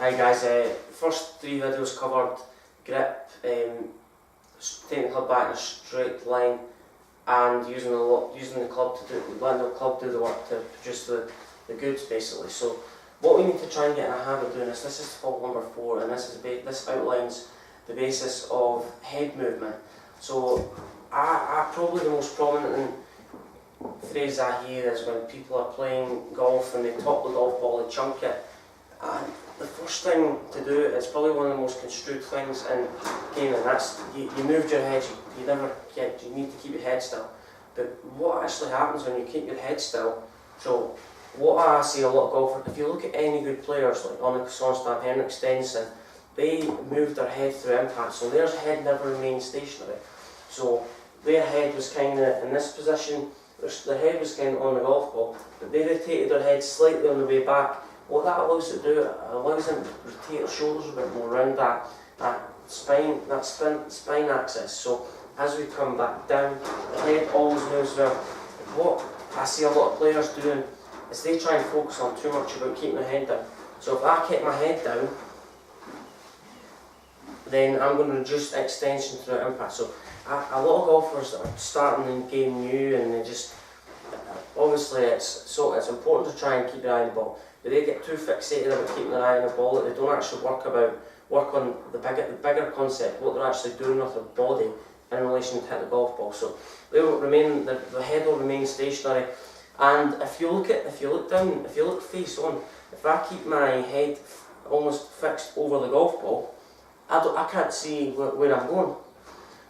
Hi guys, first 3 videos covered grip, taking the club back in a straight line and using the club to letting the club do the work to produce the goods basically. So what we need to try and get in a habit of doing this is fault number 4, and this outlines the basis of head movement. So probably the most prominent phrase I hear is when people are playing golf and they top the golf ball, they chunk it. And the first thing to do, it's probably one of the most construed things in gaming, that's you moved your head, you need to keep your head still. But what actually happens when you keep your head still, so what I see a lot of golfers, if you look at any good players like Allan, Henrik Stenson, they move their head through impact, so their head never remains stationary. So their head was kind of in this position, their head was kind of on the golf ball, but they rotated their head slightly on the way back. What that allows to do, it allows them to rotate their shoulders a bit more around that spine axis. So as we come back down, the head always moves around. What I see a lot of players doing is they try and focus on too much about keeping their head down. So if I keep my head down, then I'm going to reduce the extension through impact. So a lot of golfers that are starting in game new, and they just obviously it's important to try and keep your eye on the ball. But they get too fixated about keeping their eye on the ball that they don't actually work on the bigger concept, what they're actually doing with their body in relation to hit the golf ball. So they will remain, the head will remain stationary. And if you look down, if you look face on, if I keep my head almost fixed over the golf ball, I can't see where I'm going.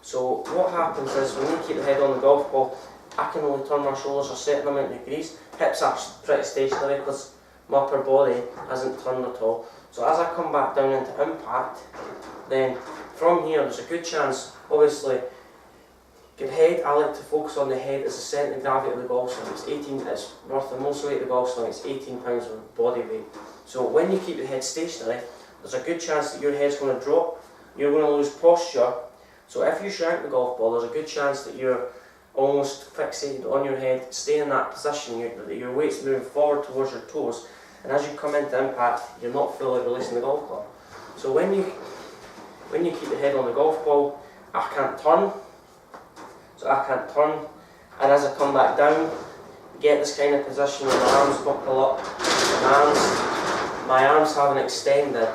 So what happens is when you keep the head on the golf ball, I can only turn my shoulders a certain amount of degrees. Hips are pretty stationary because my upper body hasn't turned at all. So as I come back down into impact, then from here there's a good chance, obviously, good head, I like to focus on the head as the centre of gravity of the golf swing. It's worth the most weight of the golf swing, it's 18 pounds of body weight. So when you keep your head stationary, there's a good chance that your head's going to drop, you're going to lose posture. So if you shrink the golf ball, there's a good chance that you're almost fixated on your head, stay in that position, your weight's moving forward towards your toes, and as you come into impact, you're not fully releasing the golf club. So when you keep the head on the golf ball, I can't turn, and as I come back down, get this kind of position where my arms buckle up, my arms haven't extended,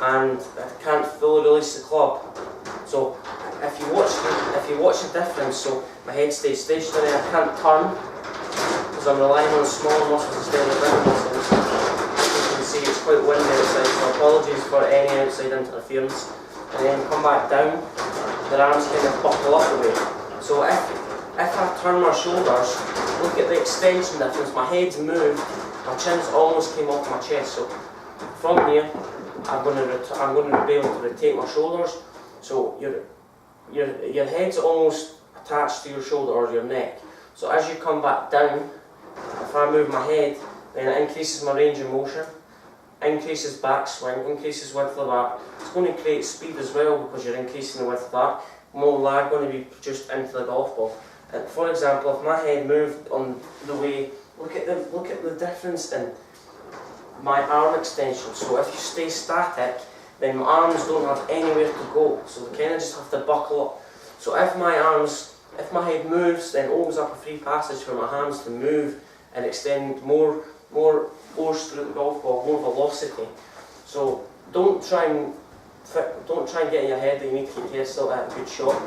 and I can't fully release the club. So if you watch the difference, so my head stays stationary, I can't turn because I'm relying on small muscles instead of big muscles. As you can see, it's quite windy outside, so apologies for any outside interference. And then come back down, the arms kind of buckle up the way. So if I turn my shoulders, look at the extension difference, my head's moved, my chin's almost came off my chest. So from here, I'm going to be able to rotate my shoulders. So your head's almost attached to your shoulder or your neck. So as you come back down, if I move my head, then it increases my range of motion, increases backswing, increases width of arc. It's going to create speed as well because you're increasing the width of arc. More lag going to be produced into the golf ball. And for example, if my head moved on the way, look at the difference in my arm extension. So if you stay static, then my arms don't have anywhere to go, so they kind of just have to buckle up. So if my head moves, then it opens up a free passage for my hands to move and extend more force through the golf ball, more velocity. So don't try and get in your head that you need to keep your head still to hit a good shot.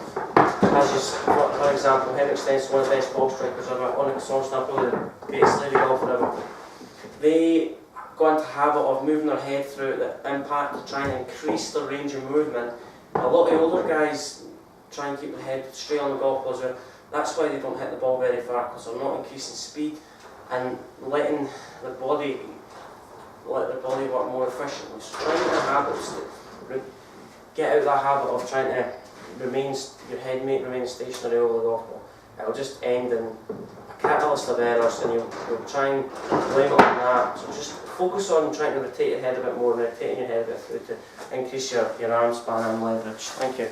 For example, Henrik Stenson, one of the best ball strikers ever, Allan, probably the greatest lady golfer ever. They go into the habit of moving their head through the impact to try and increase their range of movement. A lot of the older guys try and keep their head straight on the golf ball as well. That's why they don't hit the ball very far, because they're not increasing speed and letting their body work more efficiently. So try and get a habit to get out of that habit of trying to your head remain stationary over the golf ball. It'll just end in a catalyst of errors, and you'll try and blame it on that. So just focus on trying to rotate your head a bit more, and rotating your head a bit through to increase your arm span and leverage. Thank you.